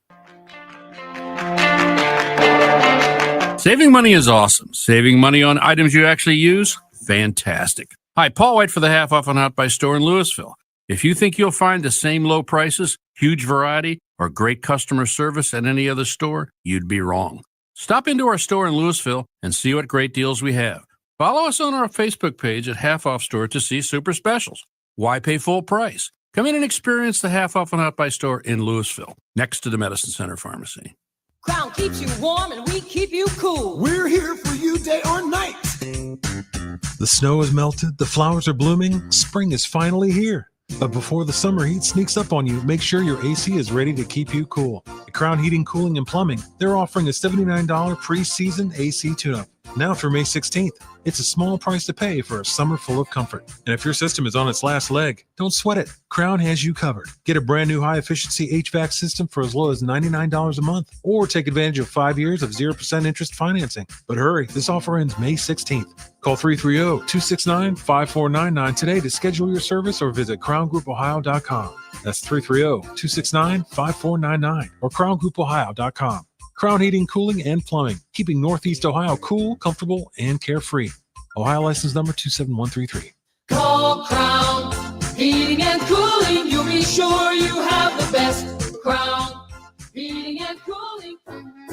Saving money is awesome. Saving money on items you actually use? Fantastic. Hi, Paul White for the Half Off on Hot Buy store in Louisville. If you think you'll find the same low prices, huge variety, or great customer service at any other store, you'd be wrong. Stop into our store in Louisville and see what great deals we have. Follow us on our Facebook page at Half Off Store to see super specials. Why pay full price? Come in and experience the Half Off on Hot Buy store in Louisville, next to the Medicine Center Pharmacy. Crown keeps you warm and we keep you cool. We're here for you day or night. The snow has melted, the flowers are blooming, spring is finally here. But before the summer heat sneaks up on you, make sure your AC is ready to keep you cool. At Crown Heating, Cooling, and Plumbing, they're offering a $79 pre-season AC tune-up. Now through May 16th. It's a small price to pay for a summer full of comfort. And if your system is on its last leg, don't sweat it. Crown has you covered. Get a brand new high-efficiency HVAC system for as low as $99 a month, or take advantage of 5 years of 0% interest financing. But hurry, this offer ends May 16th. Call 330-269-5499 today to schedule your service or visit crowngroupohio.com. That's 330-269-5499 or crowngroupohio.com. Crown Heating, Cooling, and Plumbing, keeping Northeast Ohio cool, comfortable, and carefree. Ohio license number 27133. Call Crown Heating and Cooling. You'll be sure you have the best. Crown Heating and Cooling.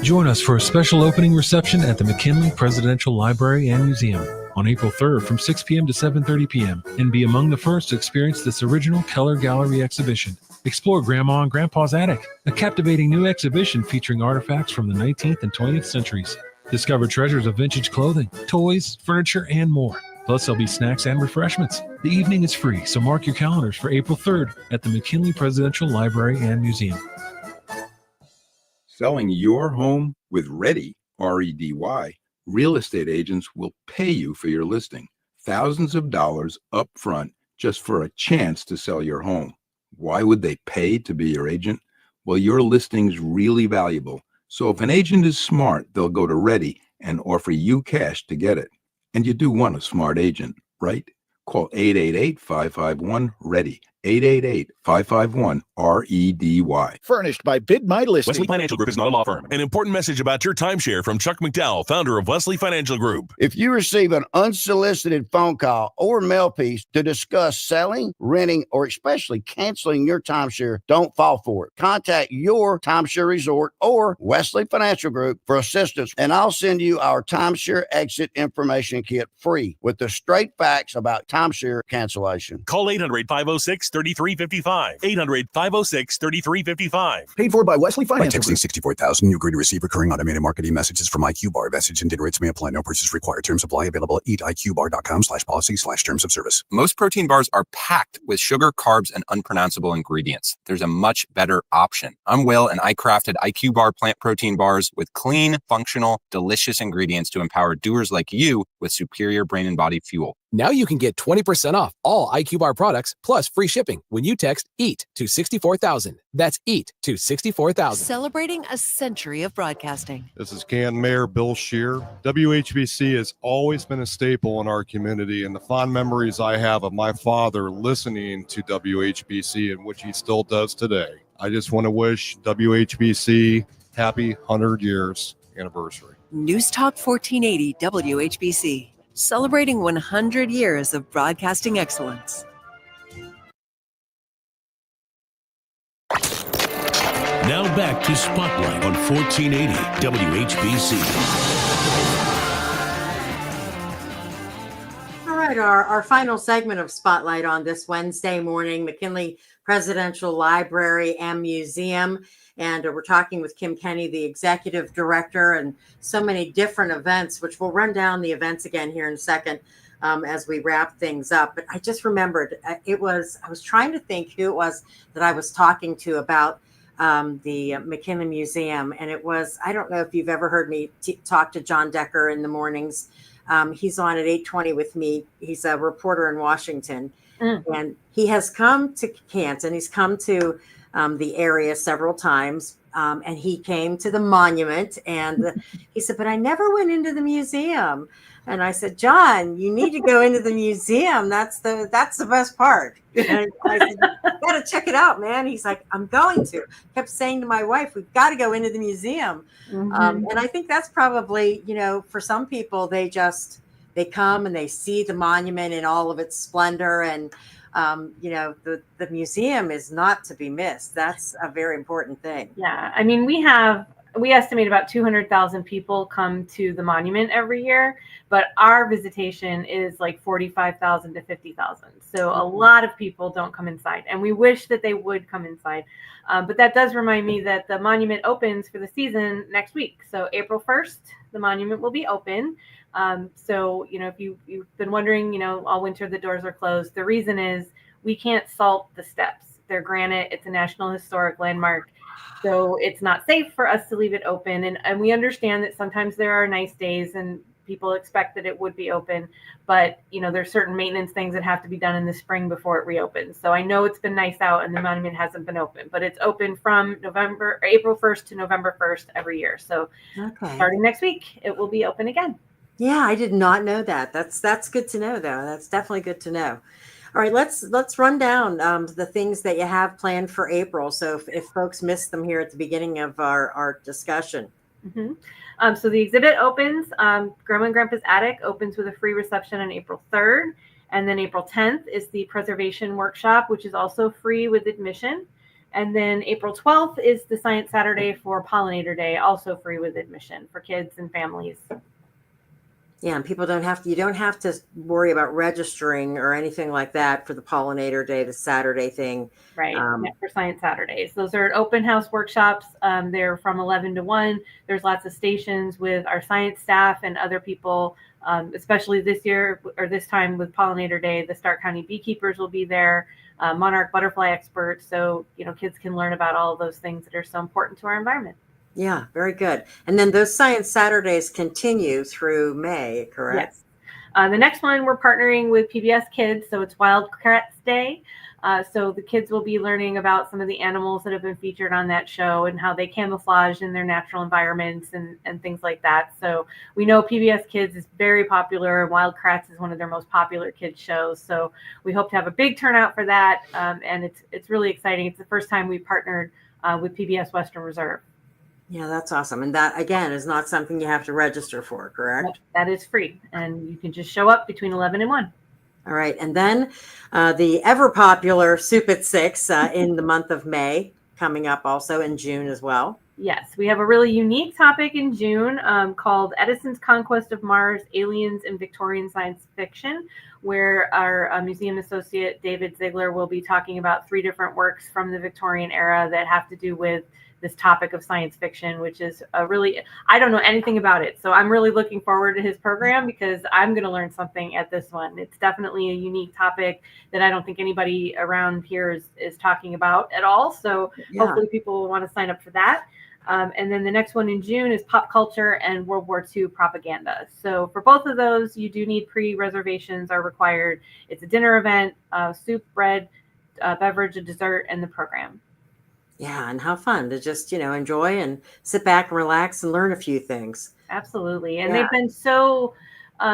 Join us for a special opening reception at the McKinley Presidential Library and Museum on April 3rd from 6 p.m. to 7:30 p.m. and be among the first to experience this original Keller Gallery exhibition. Explore Grandma and Grandpa's Attic, a captivating new exhibition featuring artifacts from the 19th and 20th centuries. Discover treasures of vintage clothing, toys, furniture, and more. Plus, there'll be snacks and refreshments. The evening is free, so mark your calendars for April 3rd at the McKinley Presidential Library and Museum. Selling your home with Ready, R-E-D-Y, real estate agents will pay you for your listing. Thousands of dollars up front just for a chance to sell your home. Why would they pay to be your agent? Well, your listing's really valuable. So if an agent is smart, they'll go to Ready and offer you cash to get it. And you do want a smart agent, right? Call 888-551-READY. 888-551-REDY. Furnished by Bid My Listing. Wesley Financial Group is not a law firm. An important message about your timeshare from Chuck McDowell, founder of Wesley Financial Group. If you receive an unsolicited phone call or mail piece to discuss selling, renting, or especially canceling your timeshare, don't fall for it. Contact your timeshare resort or Wesley Financial Group for assistance, and I'll send you our timeshare exit information kit free with the straight facts about timeshare cancellation. Call 800-506-3355. 800-506-3355. Paid for by Wesley By Financial texting Group. 64,000, you agree to receive recurring automated marketing messages from IQ Bar. Message and data rates may apply. No purchase required. Terms apply. Available at eatiqbar.com/policy/terms of service. Most protein bars are packed with sugar, carbs, and unpronounceable ingredients. There's a much better option. I'm Will, and I crafted IQ Bar plant protein bars with clean, functional, delicious ingredients to empower doers like you with superior brain and body fuel. Now you can get 20% off all IQ Bar products plus free shipping when you text EAT to 64,000. That's EAT to 64,000. Celebrating a century of broadcasting. This is Can Mayor Bill Scheer. WHBC has always been a staple in our community, and the fond memories I have of my father listening to WHBC, and which he still does today. I just want to wish WHBC happy 100 years anniversary. News Talk 1480 WHBC. Celebrating 100 years of broadcasting excellence. Now back to Spotlight on 1480 WHBC. All right, our final segment of Spotlight on this Wednesday morning, McKinley Presidential Library and Museum. And we're talking with Kim Kenny, the executive director, and so many different events, which we'll run down the events again here in a second as we wrap things up. But I just remembered I was trying to think who it was that I was talking to about the McKinley Museum. And it was, I don't know if you've ever heard me talk to John Decker in the mornings. He's on at 8:20 with me. He's a reporter in Washington. And he has come to Canton. He's come to the area several times. And he came to the monument and he said, but I never went into the museum. And I said, John, you need to go into the museum. That's the best part. And I said, you got to check it out, man. He's like, I'm going to. Kept saying to my wife, we've got to go into the museum. And I think that's probably, for some people, they come and they see the monument in all of its splendor. And, the museum is not to be missed. That's a very important thing. Yeah. I mean, we estimate about 200,000 people come to the monument every year, but our visitation is like 45,000 to 50,000. So a lot of people don't come inside, and we wish that they would come inside. But that does remind me that the monument opens for the season next week. So April 1st, the monument will be open. So, if you've been wondering, all winter the doors are closed. The reason is we can't salt the steps. They're granite. It's a National Historic Landmark. So it's not safe for us to leave it open. And we understand that sometimes there are nice days and people expect that it would be open. But, there's certain maintenance things that have to be done in the spring before it reopens. So I know it's been nice out and the monument hasn't been open, but it's open from April 1st to November 1st every year. So starting next week, it will be open again. Yeah, I did not know that. That's good to know, though. That's definitely good to know. All right, let's run down the things that you have planned for April. So if folks missed them here at the beginning of our discussion. So the exhibit opens, Grandma and Grandpa's Attic opens with a free reception on April 3rd. And then April 10th is the preservation workshop, which is also free with admission. And then April 12th is the Science Saturday for Pollinator Day, also free with admission for kids and families. Yeah, and people you don't have to worry about registering or anything like that for the pollinator day, the Saturday thing. Right, yeah, for Science Saturdays. Those are open house workshops. They're from 11 to 1. There's lots of stations with our science staff and other people, especially this year or this time with Pollinator Day. The Stark County beekeepers will be there, monarch butterfly experts. So, kids can learn about all of those things that are so important to our environment. Yeah, very good. And then those Science Saturdays continue through May, correct? Yes. The next one, we're partnering with PBS Kids, so it's Wildcats Day. So the kids will be learning about some of the animals that have been featured on that show and how they camouflage in their natural environments and things like that. So we know PBS Kids is very popular. Wildcats is one of their most popular kids shows. So we hope to have a big turnout for that. And it's really exciting. It's the first time we partnered with PBS Western Reserve. Yeah, that's awesome. And that, again, is not something you have to register for, correct? Yep, that is free. And you can just show up between 11 and 1. All right. And then the ever popular Soup at 6 in the month of May, coming up also in June as well. Yes, we have a really unique topic in June called Edison's Conquest of Mars, Aliens and Victorian Science Fiction, where our museum associate David Ziegler will be talking about 3 different works from the Victorian era that have to do with this topic of science fiction, which is I don't know anything about it. So I'm really looking forward to his program because I'm going to learn something at this one. It's definitely a unique topic that I don't think anybody around here is talking about at all. So hopefully people will want to sign up for that. And then the next one in June is pop culture and World War II propaganda. So for both of those, you do need pre-reservations are required. It's a dinner event, soup, bread, beverage, a dessert, and the program. Yeah, and how fun to just, enjoy and sit back and relax and learn a few things. Absolutely. And they've been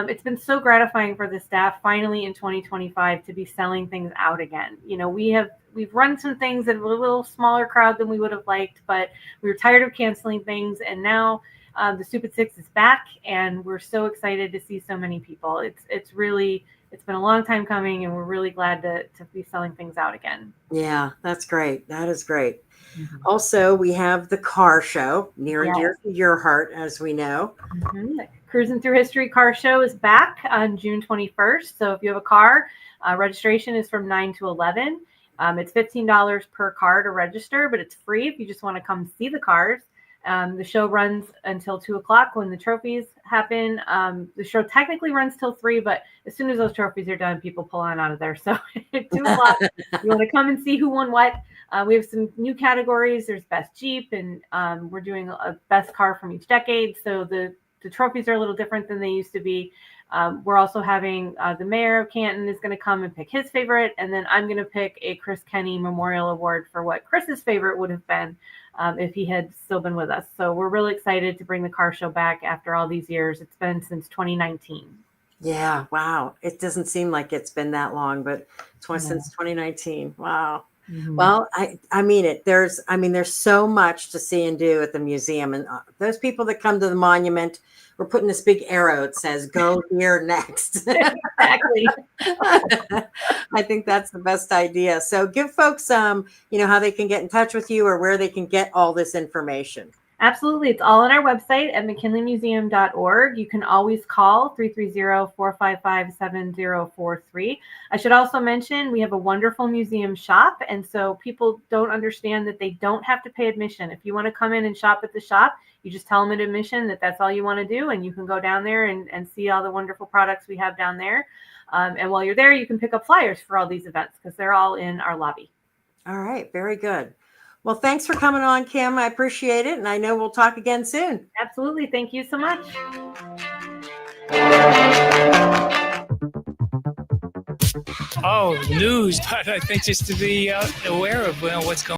it's been so gratifying for the staff finally in 2025 to be selling things out again. We've run some things in a little smaller crowd than we would have liked, but we were tired of canceling things. And now the Soup at 6 is back and we're so excited to see so many people. It's been a long time coming and we're really glad to be selling things out again. Yeah, that's great. That is great. Mm-hmm. Also, we have the car show near and dear to your heart, as we know. Mm-hmm. The Cruising Through History car show is back on June 21st. So if you have a car, registration is from 9 to 11. It's $15 per car to register, but it's free if you just want to come see the cars. The show runs until 2 o'clock when the trophies happen. The show technically runs till 3, but as soon as those trophies are done, people pull on out of there. So at 2 o'clock, you want to come and see who won what. We have some new categories. There's best Jeep, and we're doing a best car from each decade. So the trophies are a little different than they used to be. We're also having the mayor of Canton is going to come and pick his favorite, and then I'm going to pick a Chris Kenny Memorial Award for what Chris's favorite would have been if he had still been with us. So we're really excited to bring the car show back after all these years. It's been since 2019. Yeah, wow. It doesn't seem like it's been that long, but since 2019. Wow. Mm-hmm. Well, I mean it. There's so much to see and do at the museum, and those people that come to the monument, we're putting this big arrow. It says, "Go here next." Exactly. I think that's the best idea. So, give folks, how they can get in touch with you or where they can get all this information. Absolutely. It's all on our website at mckinleymuseum.org. You can always call 330-455-7043. I should also mention we have a wonderful museum shop. And so people don't understand that they don't have to pay admission. If you want to come in and shop at the shop, you just tell them at admission that that's all you want to do. And you can go down there and see all the wonderful products we have down there. And while you're there, you can pick up flyers for all these events because they're all in our lobby. All right. Very good. Well, thanks for coming on, Kim. I appreciate it. And I know we'll talk again soon. Absolutely. Thank you so much. Oh, news, but I think just to be aware of what's going on.